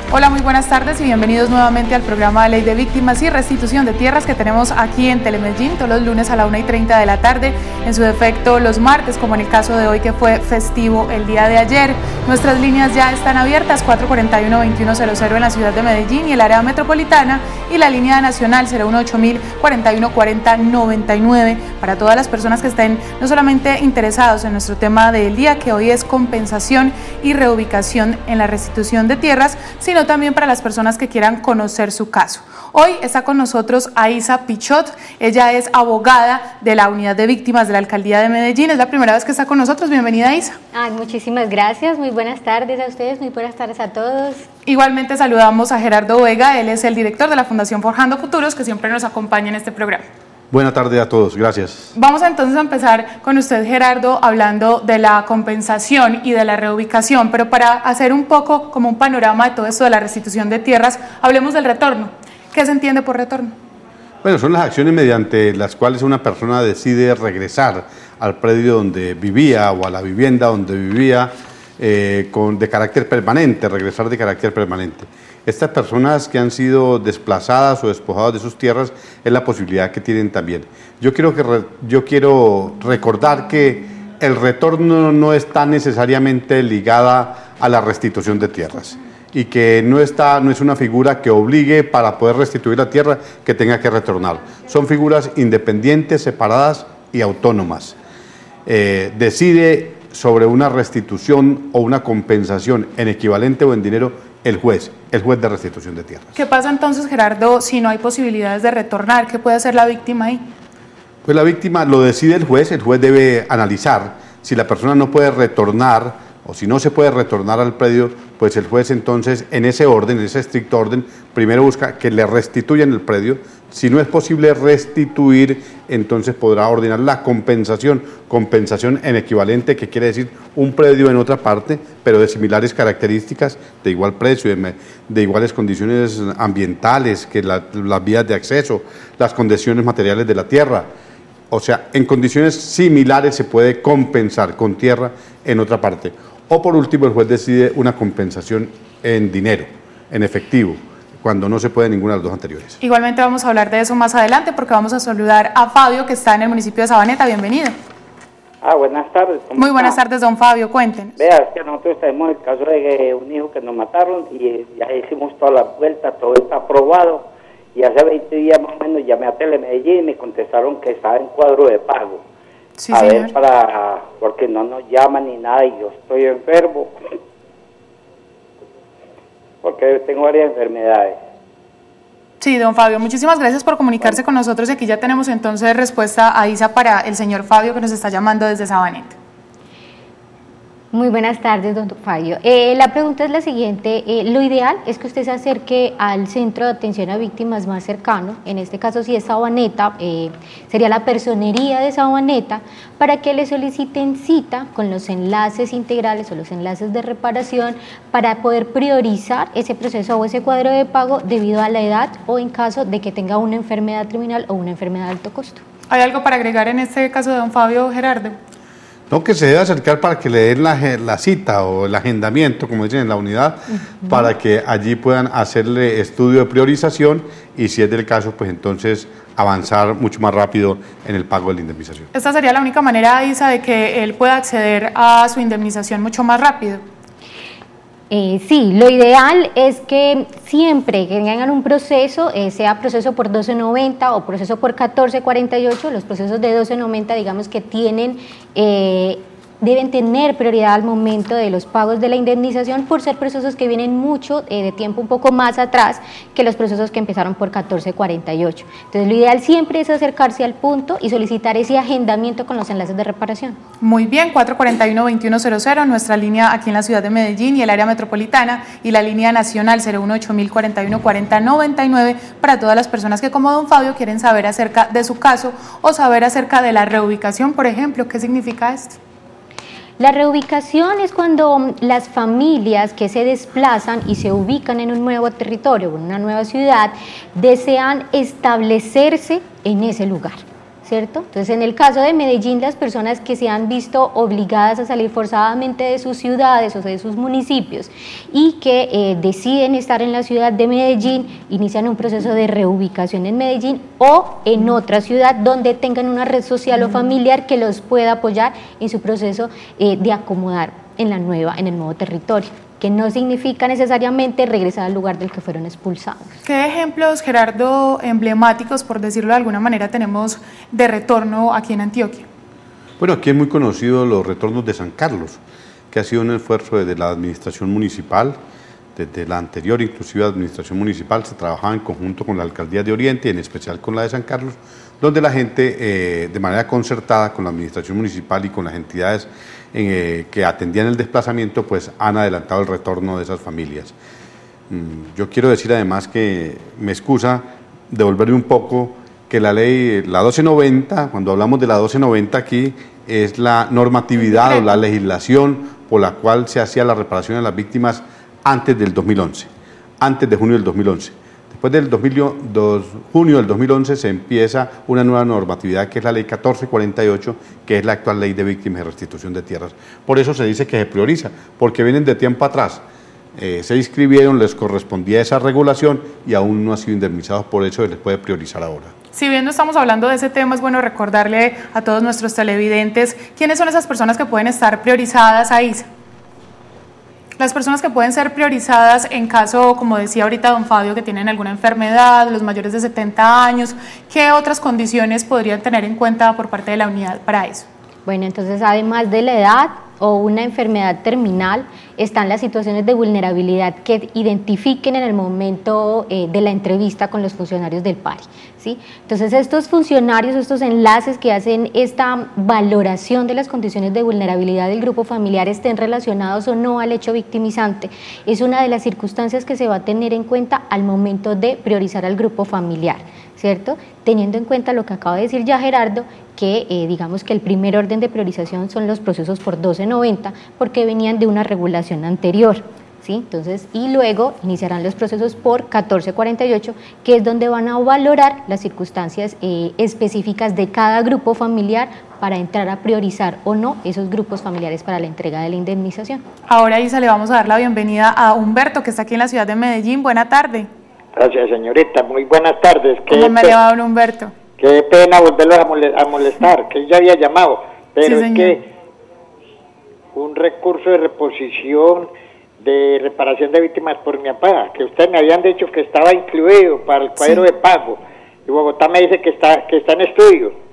Hola, muy buenas tardes y bienvenidos nuevamente al programa de Ley de Víctimas y Restitución de Tierras que tenemos aquí en Telemedellín todos los lunes a la 1:30 de la tarde, en su defecto los martes, como en el caso de hoy que fue festivo el día de ayer. Nuestras líneas ya están abiertas, 441-2100 en la ciudad de Medellín y el área metropolitana, y la línea nacional 018-4140-99 para todas las personas que estén no solamente interesados en nuestro tema del día, que hoy es compensación y reubicación en la restitución de tierras, sino también para las personas que quieran conocer su caso. Hoy está con nosotros Aiza Pichot, ella es abogada de la Unidad de Víctimas de la Alcaldía de Medellín, es la primera vez que está con nosotros. Bienvenida, Aiza. Muchísimas gracias, muy buenas tardes a ustedes, muy buenas tardes a todos. Igualmente saludamos a Gerardo Vega, él es el director de la Fundación Forjando Futuros, que siempre nos acompaña en este programa. Buenas tardes a todos, gracias. Vamos entonces a empezar con usted, Gerardo, hablando de la compensación y de la reubicación, pero para hacer un poco como un panorama de todo esto de la restitución de tierras, hablemos del retorno. ¿Qué se entiende por retorno? Bueno, son las acciones mediante las cuales una persona decide regresar al predio donde vivía o a la vivienda donde vivía de carácter permanente, regresar de carácter permanente. Estas personas que han sido desplazadas o despojadas de sus tierras es la posibilidad que tienen también. Yo quiero recordar que el retorno no está necesariamente ligada a la restitución de tierras y que no es una figura que obligue para poder restituir la tierra que tenga que retornar. Son figuras independientes, separadas y autónomas. Decide sobre una restitución o una compensación en equivalente o en dinero el juez de restitución de tierras. ¿Qué pasa entonces, Gerardo, si no hay posibilidades de retornar? ¿Qué puede hacer la víctima ahí? Pues la víctima lo decide el juez debe analizar si la persona no puede retornar o si no se puede retornar al predio, pues el juez entonces en ese orden, en ese estricto orden, primero busca que le restituyan el predio. Si no es posible restituir, entonces podrá ordenar la compensación en equivalente, que quiere decir un predio en otra parte, pero de similares características, de igual precio, de iguales condiciones ambientales, que las vías de acceso, las condiciones materiales de la tierra. O sea, en condiciones similares se puede compensar con tierra en otra parte. O por último, el juez decide una compensación en dinero, en efectivo, cuando no se puede ninguna de las dos anteriores. Igualmente vamos a hablar de eso más adelante, porque vamos a saludar a Fabio, que está en el municipio de Sabaneta. Bienvenido. Buenas tardes. Muy buenas tardes, don Fabio, cuéntenos. Vea, es que nosotros tenemos el caso de un hijo que nos mataron y ya hicimos toda la vuelta, todo está aprobado, y hace 20 días más o menos llamé a Telemedellín y me contestaron que estaba en cuadro de pago. Sí, a señor. ver, porque no nos llaman ni nada y yo estoy enfermo, porque tengo varias enfermedades. Sí, don Fabio, muchísimas gracias por comunicarse con nosotros y aquí ya tenemos entonces respuesta a Isa para el señor Fabio, que nos está llamando desde Sabaneta. Muy buenas tardes, don Fabio. La pregunta es la siguiente, lo ideal es que usted se acerque al centro de atención a víctimas más cercano, en este caso si es Sabaneta, sería la personería de Sabaneta, para que le soliciten cita con los enlaces integrales o los enlaces de reparación para poder priorizar ese proceso o ese cuadro de pago debido a la edad o en caso de que tenga una enfermedad terminal o una enfermedad de alto costo. ¿Hay algo para agregar en este caso de don Fabio, Gerardo? No, que se debe acercar para que le den la cita o el agendamiento, como dicen en la unidad, para que allí puedan hacerle estudio de priorización y si es del caso, pues entonces avanzar mucho más rápido en el pago de la indemnización. ¿Esta sería la única manera, Isa, de que él pueda acceder a su indemnización mucho más rápido? Sí, lo ideal es que siempre que tengan un proceso, sea proceso por 1290 o proceso por 1448, los procesos de 1290 digamos que deben tener prioridad al momento de los pagos de la indemnización por ser procesos que vienen mucho de tiempo un poco más atrás que los procesos que empezaron por 1448. Entonces lo ideal siempre es acercarse al punto y solicitar ese agendamiento con los enlaces de reparación. Muy bien, 441-2100, nuestra línea aquí en la ciudad de Medellín y el área metropolitana, y la línea nacional 018-4140-99 para todas las personas que, como don Fabio, quieren saber acerca de su caso o saber acerca de la reubicación, por ejemplo. ¿Qué significa esto? La reubicación es cuando las familias que se desplazan y se ubican en un nuevo territorio, en una nueva ciudad, desean establecerse en ese lugar. ¿cierto? Entonces, en el caso de Medellín, las personas que se han visto obligadas a salir forzadamente de sus ciudades o de sus municipios y que deciden estar en la ciudad de Medellín, inician un proceso de reubicación en Medellín o en otra ciudad donde tengan una red social o familiar que los pueda apoyar en su proceso de acomodar en el nuevo territorio, que no significa necesariamente regresar al lugar del que fueron expulsados. ¿Qué ejemplos, Gerardo, emblemáticos, por decirlo de alguna manera, tenemos de retorno aquí en Antioquia? Bueno, aquí es muy conocido los retornos de San Carlos, que ha sido un esfuerzo desde la administración municipal, desde la anterior inclusive administración municipal, se trabajaba en conjunto con la Alcaldía de Oriente, en especial con la de San Carlos, donde la gente, de manera concertada con la administración municipal y con las entidades que atendían el desplazamiento, pues han adelantado el retorno de esas familias. Yo quiero decir además que me excusa devolverme un poco que la ley, la 1290, cuando hablamos de la 1290 aquí, es la normatividad o la legislación por la cual se hacía la reparación de las víctimas antes del 2011, antes de junio del 2011. Después del junio del 2011 se empieza una nueva normatividad que es la ley 1448, que es la actual ley de víctimas y restitución de tierras. Por eso se dice que se prioriza, porque vienen de tiempo atrás. Se inscribieron, les correspondía esa regulación y aún no han sido indemnizados, por eso se les puede priorizar ahora. Si bien no estamos hablando de ese tema, es bueno recordarle a todos nuestros televidentes quiénes son esas personas que pueden estar priorizadas ahí. Las personas que pueden ser priorizadas en caso, como decía ahorita don Fabio, que tienen alguna enfermedad, los mayores de 70 años, ¿qué otras condiciones podrían tener en cuenta por parte de la unidad para eso? Bueno, entonces además de la edad o una enfermedad terminal, están las situaciones de vulnerabilidad que identifiquen en el momento de la entrevista con los funcionarios del PARI, ¿sí? Entonces estos funcionarios, estos enlaces que hacen esta valoración de las condiciones de vulnerabilidad del grupo familiar, estén relacionados o no al hecho victimizante, es una de las circunstancias que se va a tener en cuenta al momento de priorizar al grupo familiar, ¿cierto? Teniendo en cuenta lo que acaba de decir ya Gerardo, que digamos que el primer orden de priorización son los procesos por 1290, porque venían de una regulación anterior, ¿sí? Entonces, y luego iniciarán los procesos por 1448, que es donde van a valorar las circunstancias específicas de cada grupo familiar para entrar a priorizar o no esos grupos familiares para la entrega de la indemnización. Ahora, Isa, le vamos a dar la bienvenida a Humberto, que está aquí en la ciudad de Medellín. Buena tarde. Gracias, señorita. Muy buenas tardes. ¿Cómo me le va, don Humberto? Qué pena volverlos a molestar, que ya había llamado, pero sí, es que un recurso de reposición, de reparación de víctimas por mi papá, que ustedes me habían dicho que estaba incluido para el cuadro de pago, y Bogotá me dice que está en estudio.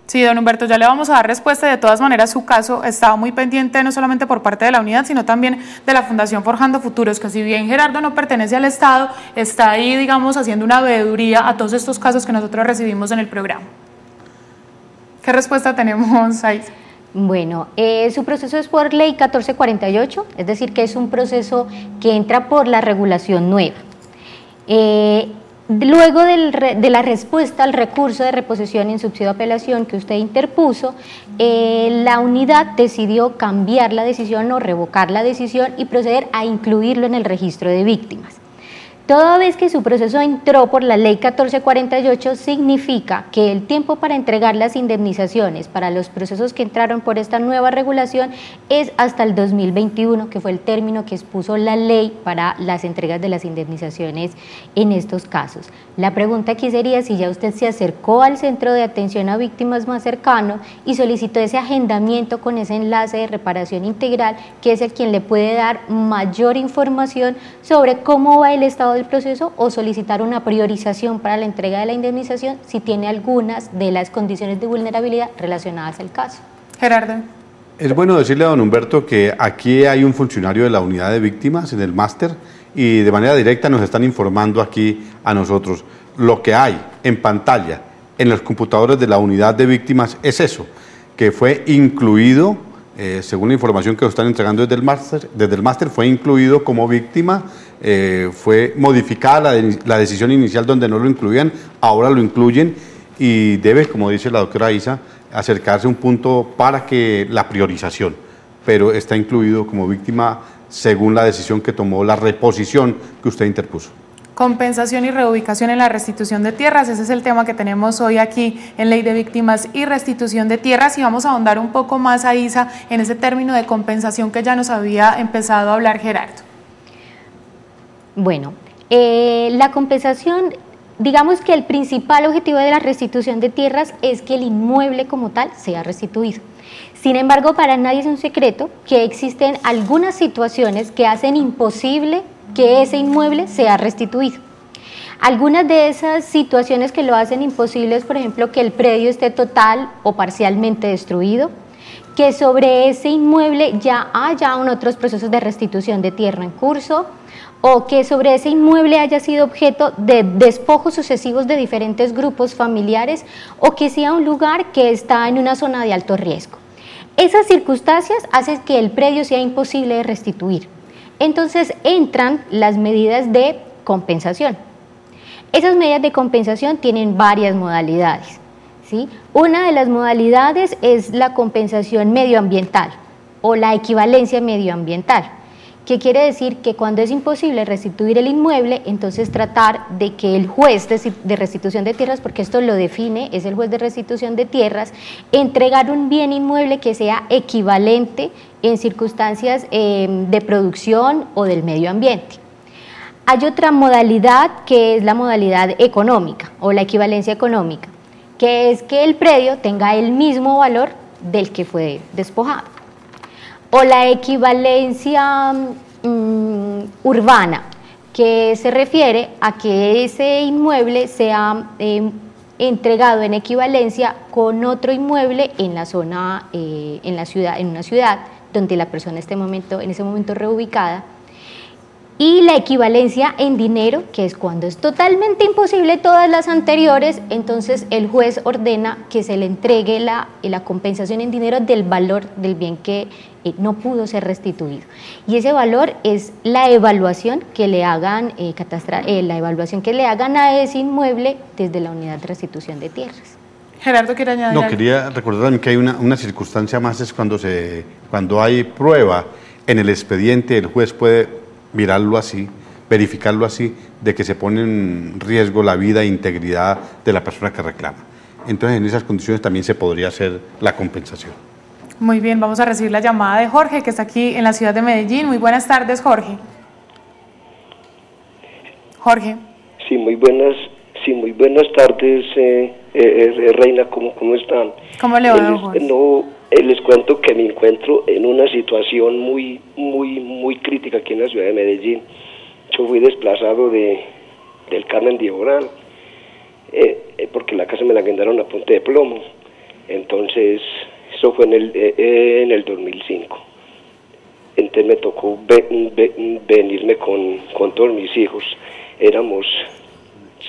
Sí, don Humberto, ya le vamos a dar respuesta. De todas maneras, su caso estaba muy pendiente no solamente por parte de la unidad, sino también de la Fundación Forjando Futuros, que si bien Gerardo no pertenece al Estado, está ahí, digamos, haciendo una veeduría a todos estos casos que nosotros recibimos en el programa. ¿Qué respuesta tenemos ahí? Bueno, su proceso es por ley 1448, es decir, que es un proceso que entra por la regulación nueva. Luego de la respuesta al recurso de reposición y subsidio de apelación que usted interpuso, la unidad decidió cambiar la decisión o revocar la decisión y proceder a incluirlo en el registro de víctimas. Toda vez que su proceso entró por la ley 1448, significa que el tiempo para entregar las indemnizaciones para los procesos que entraron por esta nueva regulación es hasta el 2021, que fue el término que expuso la ley para las entregas de las indemnizaciones en estos casos. La pregunta aquí sería si ya usted se acercó al centro de atención a víctimas más cercano y solicitó ese agendamiento con ese enlace de reparación integral, que es el quien le puede dar mayor información sobre cómo va el estado del proceso, o solicitar una priorización para la entrega de la indemnización si tiene algunas de las condiciones de vulnerabilidad relacionadas al caso. Gerardo. Es bueno decirle a don Humberto que aquí hay un funcionario de la unidad de víctimas en el máster y de manera directa nos están informando aquí a nosotros. Lo que hay en pantalla en los computadores de la unidad de víctimas es eso, que fue incluido, según la información que nos están entregando desde el máster fue incluido como víctima. Fue modificada la decisión inicial donde no lo incluían, ahora lo incluyen y debe, como dice la doctora Isa, acercarse a un punto para que la priorización, pero está incluido como víctima según la decisión que tomó la reposición que usted interpuso. Compensación y reubicación en la restitución de tierras, ese es el tema que tenemos hoy aquí en Ley de Víctimas y Restitución de Tierras, y vamos a ahondar un poco más, Isa, en ese término de compensación que ya nos había empezado a hablar Gerardo. Bueno, la compensación, digamos que el principal objetivo de la restitución de tierras es que el inmueble como tal sea restituido. Sin embargo, para nadie es un secreto que existen algunas situaciones que hacen imposible que ese inmueble sea restituido. Algunas de esas situaciones que lo hacen imposible es, por ejemplo, que el predio esté total o parcialmente destruido, que sobre ese inmueble ya haya otros procesos de restitución de tierra en curso, o que sobre ese inmueble haya sido objeto de despojos sucesivos de diferentes grupos familiares, o que sea un lugar que está en una zona de alto riesgo. Esas circunstancias hacen que el predio sea imposible de restituir. Entonces entran las medidas de compensación. Esas medidas de compensación tienen varias modalidades, ¿sí? Una de las modalidades es la compensación medioambiental o la equivalencia medioambiental, que quiere decir que cuando es imposible restituir el inmueble, entonces tratar de que el juez de restitución de tierras, porque esto lo define, es el juez de restitución de tierras, entregar un bien inmueble que sea equivalente en circunstancias de producción o del medio ambiente. Hay otra modalidad que es la modalidad económica o la equivalencia económica, que es que el predio tenga el mismo valor del que fue despojado. O la equivalencia urbana, que se refiere a que ese inmueble sea entregado en equivalencia con otro inmueble en la zona, en una ciudad donde la persona esté en ese momento reubicada. Y la equivalencia en dinero, que es cuando es totalmente imposible todas las anteriores, entonces el juez ordena que se le entregue la compensación en dinero del valor del bien que no pudo ser restituido. Y ese valor es la evaluación que le hagan la evaluación que le hagan a ese inmueble desde la unidad de restitución de tierras. Gerardo, ¿quiere añadir algo? Quería recordar también que hay una circunstancia más, es cuando hay prueba en el expediente, el juez puede mirarlo así, verificarlo así, de que se pone en riesgo la vida e integridad de la persona que reclama. Entonces, en esas condiciones también se podría hacer la compensación. Muy bien, vamos a recibir la llamada de Jorge, que está aquí en la ciudad de Medellín. Muy buenas tardes, Jorge. Jorge. Sí, muy buenas tardes, Reina, ¿cómo están? ¿Cómo le va, don Jorge? Les cuento que me encuentro en una situación muy crítica aquí en la ciudad de Medellín. Yo fui desplazado del Carmen de Oral, porque la casa me la guindaron a punta de plomo. Entonces, eso fue en el 2005. Entonces me tocó venirme con todos mis hijos. Éramos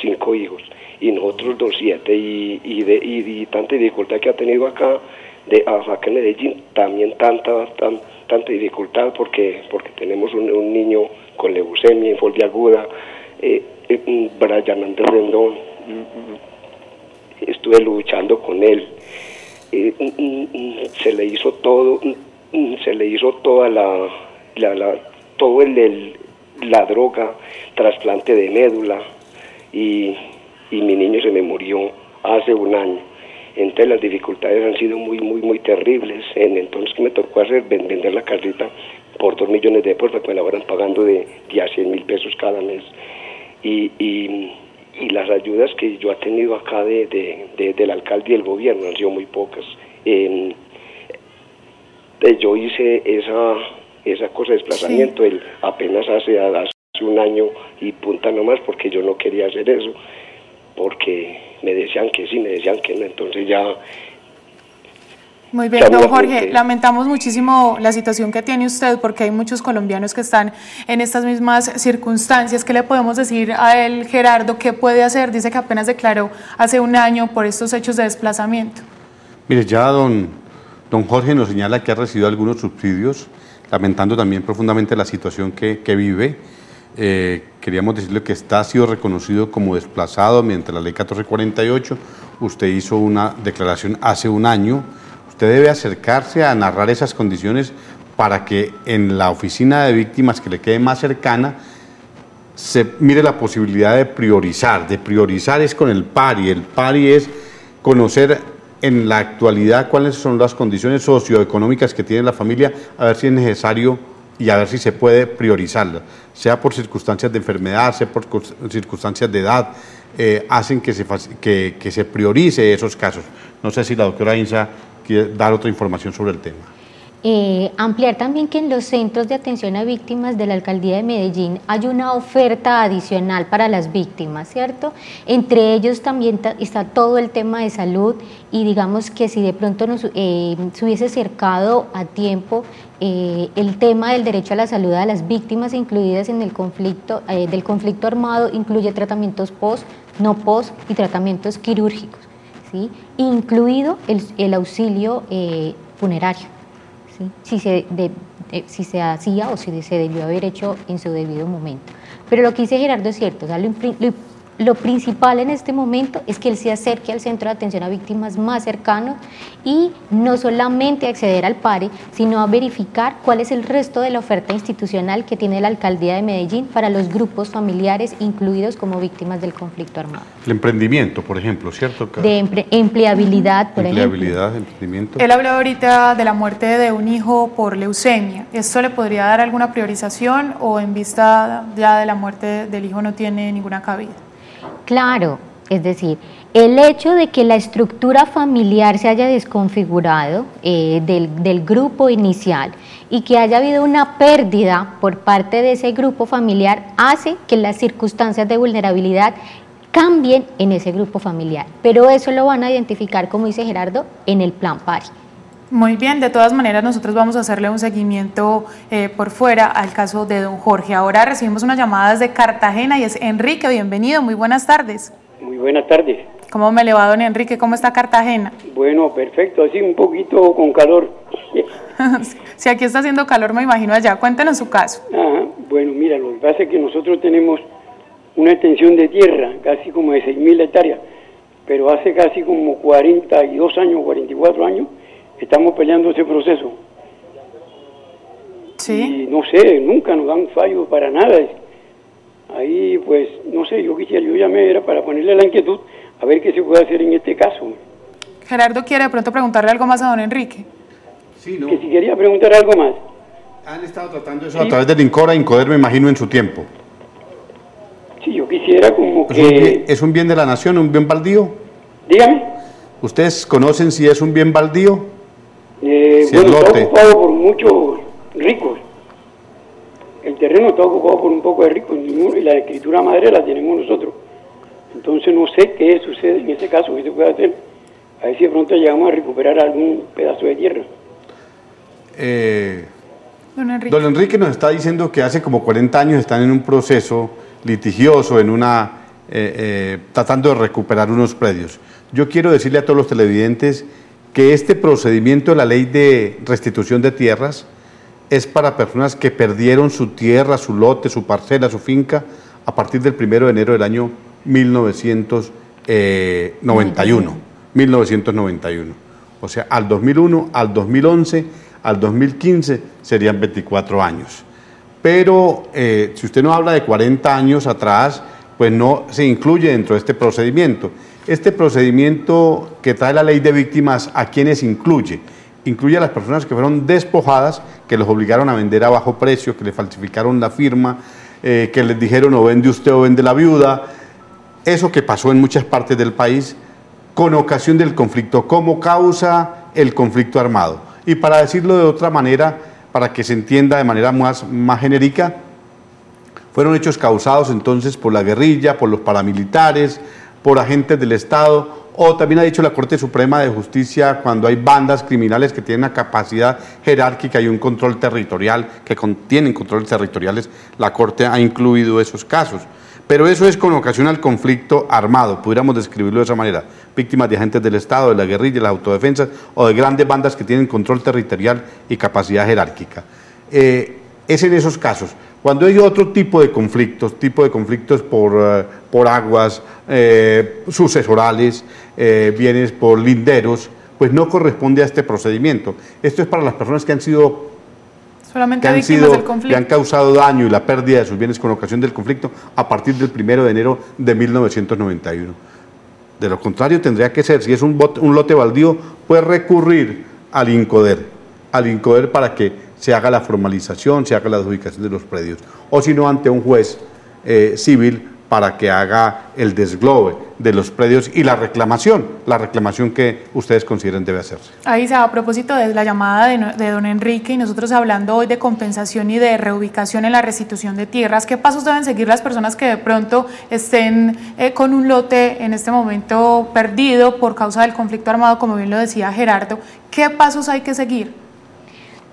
5 hijos y nosotros 7, y tanta dificultad que ha tenido acá en Medellín, también tanta dificultad porque tenemos un niño con leucemia, fobia aguda, Brian Andrés Rendón, estuve luchando con él, se le hizo toda la droga, trasplante de médula, y mi niño se me murió hace un año. Entonces las dificultades han sido muy terribles. Entonces me tocó vender la casita por 2 millones de pesos, que me la van pagando de a 100.000 pesos cada mes. Y las ayudas que yo he tenido acá del alcalde y del gobierno han sido muy pocas. Yo hice esa cosa de desplazamiento apenas hace un año y punta nomás, porque yo no quería hacer eso, porque me decían que sí, me decían que no, entonces ya... Muy bien, don Jorge, lamentamos muchísimo la situación que tiene usted, porque hay muchos colombianos que están en estas mismas circunstancias. ¿Qué le podemos decir a él, Gerardo? ¿Qué puede hacer? Dice que apenas declaró hace un año por estos hechos de desplazamiento. Mire, ya don Jorge nos señala que ha recibido algunos subsidios, lamentando también profundamente la situación que vive. Queríamos decirle que ha sido reconocido como desplazado mediante la ley 1448. Usted hizo una declaración hace un año. Usted debe acercarse a narrar esas condiciones para que en la oficina de víctimas que le quede más cercana se mire la posibilidad de priorizar. De priorizar es con el PARI. El PARI es conocer en la actualidad cuáles son las condiciones socioeconómicas que tiene la familia, a ver si es necesario y a ver si se puede priorizarla, sea por circunstancias de enfermedad, sea por circunstancias de edad, hacen que se priorice esos casos. No sé si la doctora Insa quiere dar otra información sobre el tema. Ampliar también que en los centros de atención a víctimas de la Alcaldía de Medellín hay una oferta adicional para las víctimas, ¿cierto? Entre ellos también está todo el tema de salud y digamos que si de pronto se hubiese cercado a tiempo el tema del derecho a la salud a las víctimas incluidas en el conflicto, del conflicto armado, incluye tratamientos post, no post y tratamientos quirúrgicos, ¿sí? Incluido el auxilio funerario. Si se hacía o si se debió haber hecho en su debido momento. Pero lo que dice Gerardo es cierto, o sea, lo principal en este momento es que él se acerque al centro de atención a víctimas más cercano y no solamente acceder al PARI, sino a verificar cuál es el resto de la oferta institucional que tiene la Alcaldía de Medellín para los grupos familiares incluidos como víctimas del conflicto armado. El emprendimiento, por ejemplo, ¿cierto? De empleabilidad, por ejemplo. Empleabilidad, emprendimiento. Él habló ahorita de la muerte de un hijo por leucemia. ¿Esto le podría dar alguna priorización o en vista ya de la muerte del hijo no tiene ninguna cabida? Claro, es decir, el hecho de que la estructura familiar se haya desconfigurado del grupo inicial y que haya habido una pérdida por parte de ese grupo familiar hace que las circunstancias de vulnerabilidad cambien en ese grupo familiar, pero eso lo van a identificar, como dice Gerardo, en el plan PARI. Muy bien, de todas maneras nosotros vamos a hacerle un seguimiento por fuera al caso de don Jorge. Ahora recibimos una llamada desde Cartagena y es Enrique, bienvenido, muy buenas tardes. Muy buenas tardes. ¿Cómo me le va, don Enrique? ¿Cómo está Cartagena? Bueno, perfecto, así un poquito con calor. Si aquí está haciendo calor, me imagino allá. Cuéntenos su caso. Ajá, bueno, mira, lo que pasa es que nosotros tenemos una extensión de tierra, casi como de 6.000 hectáreas, pero hace casi como 42 años, 44 años, estamos peleando ese proceso. Sí. Y no sé, nunca nos dan fallo para nada. Ahí, pues, no sé, yo llamé, era para ponerle la inquietud, a ver qué se puede hacer en este caso. Gerardo quiere de pronto preguntarle algo más a don Enrique. Sí, ¿no? Que si quería preguntar algo más. Han estado tratando eso a través del INCODER, me imagino, en su tiempo. Sí, yo quisiera como que... ¿Es un bien de la nación, un bien baldío? Dígame. ¿Ustedes conocen si es un bien baldío? Si Bueno, está ocupado por muchos ricos. El terreno está ocupado por un poco de ricos y la escritura madre la tenemos nosotros. Entonces no sé qué sucede en ese caso, qué se puede hacer. A ver si de pronto llegamos a recuperar algún pedazo de tierra. Don Enrique nos está diciendo que hace como 40 años están en un proceso litigioso, tratando de recuperar unos predios. Yo quiero decirle a todos los televidentes que este procedimiento de la ley de restitución de tierras es para personas que perdieron su tierra, su lote, su parcela, su finca a partir del 1 de enero del año 1991. O sea, al 2001, al 2011, al 2015 serían 24 años. Pero si usted no habla de 40 años atrás, pues no se incluye dentro de este procedimiento. Este procedimiento que trae la ley de víctimas, ¿a quiénes incluye? Incluye a las personas que fueron despojadas, que los obligaron a vender a bajo precio, que le falsificaron la firma, que les dijeron o vende usted o vende la viuda. Eso que pasó en muchas partes del país con ocasión del conflicto, como causa el conflicto armado. Y para decirlo de otra manera, para que se entienda de manera más genérica, fueron hechos causados entonces por la guerrilla, por los paramilitares, por agentes del Estado, o también ha dicho la Corte Suprema de Justicia cuando hay bandas criminales que tienen una capacidad jerárquica y un control territorial, que tienen controles territoriales, la Corte ha incluido esos casos. Pero eso es con ocasión al conflicto armado, pudiéramos describirlo de esa manera, víctimas de agentes del Estado, de la guerrilla, de las autodefensas o de grandes bandas que tienen control territorial y capacidad jerárquica. Es en esos casos. Cuando hay otro tipo de conflictos por aguas, sucesorales, bienes por linderos, pues no corresponde a este procedimiento. Esto es para las personas que han sido Solamente que víctimas del conflicto. le han causado daño y la pérdida de sus bienes con ocasión del conflicto a partir del 1 de enero de 1991. De lo contrario, tendría que ser, si es un lote baldío, puede recurrir al INCODER para que se haga la formalización, se haga la adjudicación de los predios, o si no, ante un juez civil para que haga el desglobe de los predios y la reclamación que ustedes consideren debe hacerse. Ahí se a propósito de la llamada de don Enrique y nosotros hablando hoy de compensación y de reubicación en la restitución de tierras, ¿qué pasos deben seguir las personas que de pronto estén con un lote en este momento perdido por causa del conflicto armado, como bien lo decía Gerardo? ¿Qué pasos hay que seguir?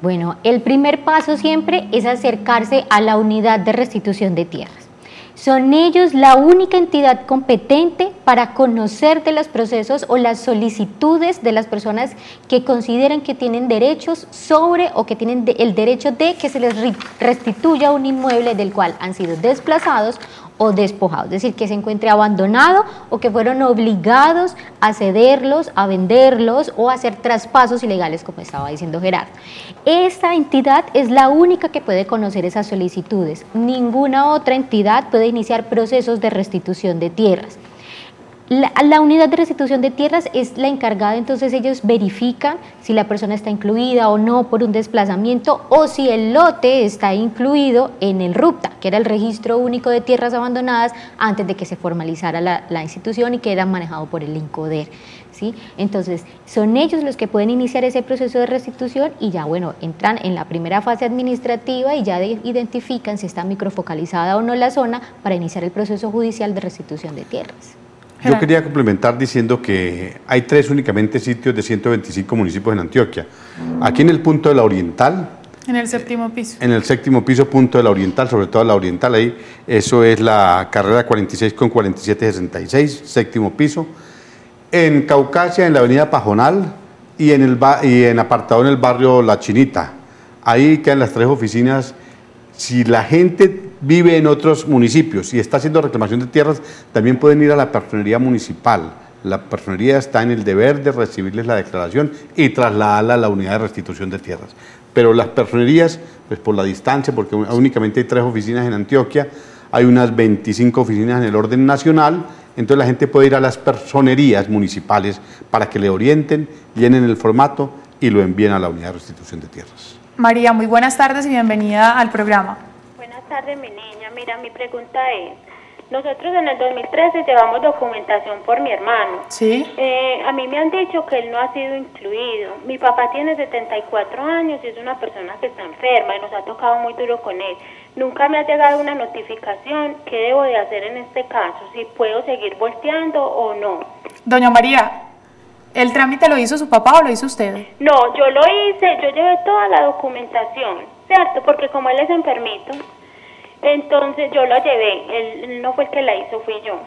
Bueno, el primer paso siempre es acercarse a la unidad de restitución de tierras. Son ellos la única entidad competente para conocer de los procesos o las solicitudes de las personas que consideran que tienen derechos sobre o que tienen el derecho de que se les restituya un inmueble del cual han sido desplazados o despojados, es decir, que se encuentre abandonado o que fueron obligados a cederlos, a venderlos o a hacer traspasos ilegales, como estaba diciendo Gerardo. Esta entidad es la única que puede conocer esas solicitudes. Ninguna otra entidad puede iniciar procesos de restitución de tierras. La unidad de restitución de tierras es la encargada, entonces ellos verifican si la persona está incluida o no por un desplazamiento o si el lote está incluido en el RUPTA, que era el Registro Único de Tierras Abandonadas antes de que se formalizara la institución y que era manejado por el INCODER, ¿sí? Entonces son ellos los que pueden iniciar ese proceso de restitución y ya bueno, entran en la primera fase administrativa y ya identifican si está microfocalizada o no la zona para iniciar el proceso judicial de restitución de tierras. Yo quería complementar diciendo que hay 3 únicamente sitios de 125 municipios en Antioquia. Aquí en el punto de la Oriental. En el 7º piso. En el 7º piso, punto de la Oriental, sobre todo la Oriental, ahí, eso es la carrera 46 con 4766, 7º piso. En Caucasia, en la avenida Pajonal y en apartado en el barrio La Chinita. Ahí quedan las 3 oficinas. Si la gente vive en otros municipios y está haciendo reclamación de tierras, también pueden ir a la personería municipal. La personería está en el deber de recibirles la declaración y trasladarla a la unidad de restitución de tierras. Pero las personerías, pues por la distancia, porque únicamente hay 3 oficinas en Antioquia, hay unas 25 oficinas en el orden nacional, entonces la gente puede ir a las personerías municipales para que le orienten, llenen el formato y lo envíen a la unidad de restitución de tierras. María, muy buenas tardes y bienvenida al programa. Buenas tardes, mi niña. Mira, mi pregunta es, nosotros en el 2013 llevamos documentación por mi hermano. Sí. A mí me han dicho que él no ha sido incluido. Mi papá tiene 74 años y es una persona que está enferma y nos ha tocado muy duro con él. Nunca me ha llegado una notificación. ¿Qué debo de hacer en este caso? ¿Si puedo seguir volteando o no? Doña María, ¿el trámite lo hizo su papá o lo hizo usted? No, yo lo hice, yo llevé toda la documentación, ¿cierto? Porque como él es enfermito, entonces yo la llevé, él no fue el que la hizo, fui yo.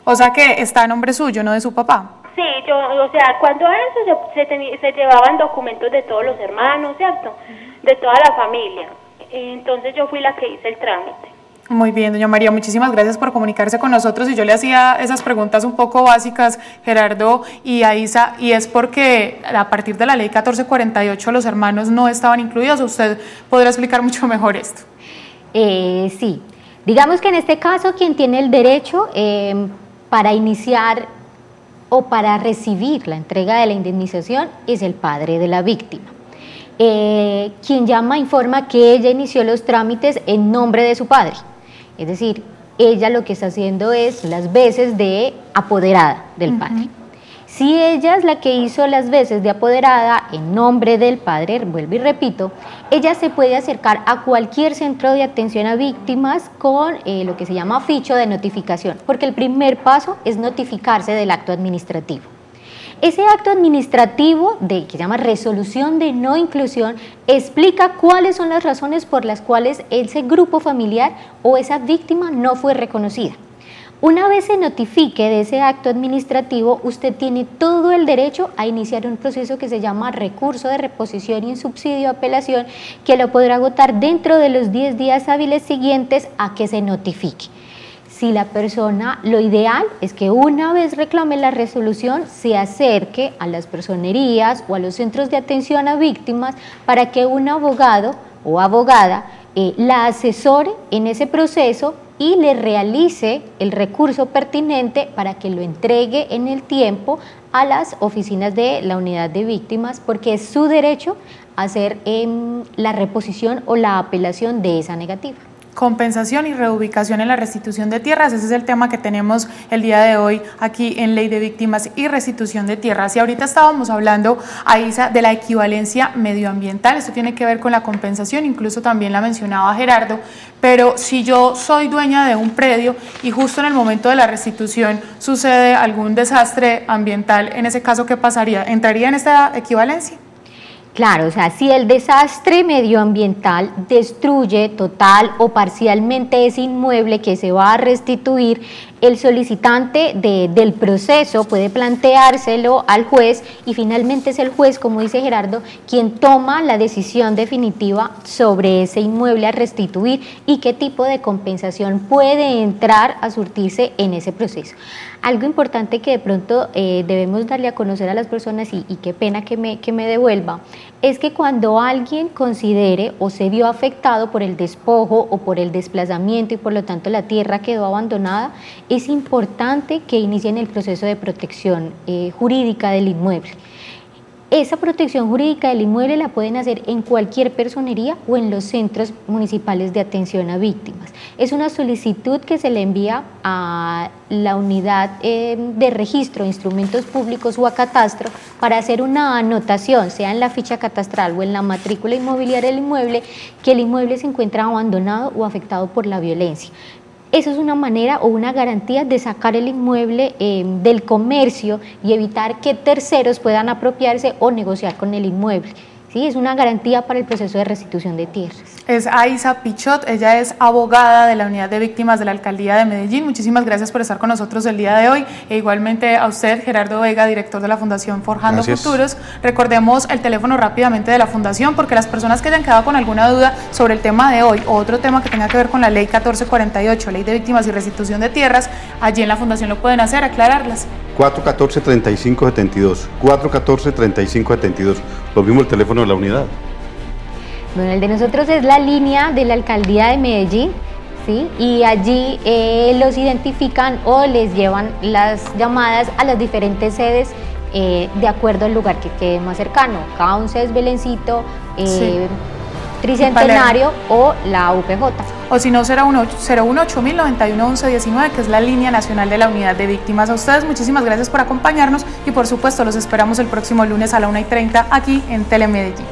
O sea que está a nombre suyo, no de su papá. Sí, o sea, cuando eso se llevaban documentos de todos los hermanos, ¿cierto? De toda la familia. Entonces yo fui la que hice el trámite. Muy bien, doña María, muchísimas gracias por comunicarse con nosotros y yo le hacía esas preguntas un poco básicas, Gerardo y Aisa, y es porque a partir de la ley 1448 los hermanos no estaban incluidos. ¿Usted podrá explicar mucho mejor esto? Sí, digamos que en este caso quien tiene el derecho para iniciar o para recibir la entrega de la indemnización es el padre de la víctima. Quien llama informa que ella inició los trámites en nombre de su padre. Es decir, ella lo que está haciendo es las veces de apoderada del padre. Si ella es la que hizo las veces de apoderada en nombre del padre, vuelvo y repito, ella se puede acercar a cualquier centro de atención a víctimas con lo que se llama ficho de notificación, porque el primer paso es notificarse del acto administrativo. Ese acto administrativo que se llama resolución de no inclusión explica cuáles son las razones por las cuales ese grupo familiar o esa víctima no fue reconocida. Una vez se notifique de ese acto administrativo, usted tiene todo el derecho a iniciar un proceso que se llama recurso de reposición y un subsidio de apelación, que lo podrá agotar dentro de los 10 días hábiles siguientes a que se notifique. Si la persona, lo ideal es que una vez reclame la resolución se acerque a las personerías o a los centros de atención a víctimas para que un abogado o abogada la asesore en ese proceso y le realice el recurso pertinente para que lo entregue en el tiempo a las oficinas de la unidad de víctimas, porque es su derecho hacer la reposición o la apelación de esa negativa. Compensación y reubicación en la restitución de tierras, ese es el tema que tenemos el día de hoy aquí en Ley de Víctimas y Restitución de Tierras. Y ahorita estábamos hablando, Aiza, de la equivalencia medioambiental, esto tiene que ver con la compensación, incluso también la mencionaba Gerardo, pero si yo soy dueña de un predio y justo en el momento de la restitución sucede algún desastre ambiental, en ese caso, ¿qué pasaría? ¿Entraría en esta equivalencia? Claro, o sea, si el desastre medioambiental destruye total o parcialmente ese inmueble que se va a restituir, el solicitante del proceso puede planteárselo al juez y finalmente es el juez, como dice Gerardo, quien toma la decisión definitiva sobre ese inmueble a restituir y qué tipo de compensación puede entrar a surtirse en ese proceso. Algo importante que de pronto debemos darle a conocer a las personas, y qué pena que me devuelva, es que cuando alguien considere o se vio afectado por el despojo o por el desplazamiento y por lo tanto la tierra quedó abandonada, es importante que inicien el proceso de protección jurídica del inmueble. Esa protección jurídica del inmueble la pueden hacer en cualquier personería o en los centros municipales de atención a víctimas. Es una solicitud que se le envía a la unidad de registro de instrumentos públicos o a catastro para hacer una anotación, sea en la ficha catastral o en la matrícula inmobiliaria del inmueble, que el inmueble se encuentra abandonado o afectado por la violencia. Eso es una manera o una garantía de sacar el inmueble del comercio y evitar que terceros puedan apropiarse o negociar con el inmueble. ¿Sí? Es una garantía para el proceso de restitución de tierras. Es Aiza Pichot, ella es abogada de la Unidad de Víctimas de la Alcaldía de Medellín. Muchísimas gracias por estar con nosotros el día de hoy, e igualmente a usted, Gerardo Vega, director de la Fundación Forjando Futuros. Recordemos el teléfono rápidamente de la Fundación, porque las personas que hayan quedado con alguna duda sobre el tema de hoy o otro tema que tenga que ver con la Ley 1448, Ley de Víctimas y Restitución de Tierras, allí en la Fundación lo pueden hacer, aclararlas. 414-3572, 414-3572, lo mismo el teléfono de la unidad. Bueno, el de nosotros es la línea de la Alcaldía de Medellín, ¿sí? Y allí los identifican o les llevan las llamadas a las diferentes sedes de acuerdo al lugar que quede más cercano. K11 es Belencito, Tricentenario o la UPJ. O si no, 018-091-1119, que es la línea nacional de la Unidad de Víctimas. A ustedes muchísimas gracias por acompañarnos y por supuesto los esperamos el próximo lunes a la 1:30 aquí en Telemedellín.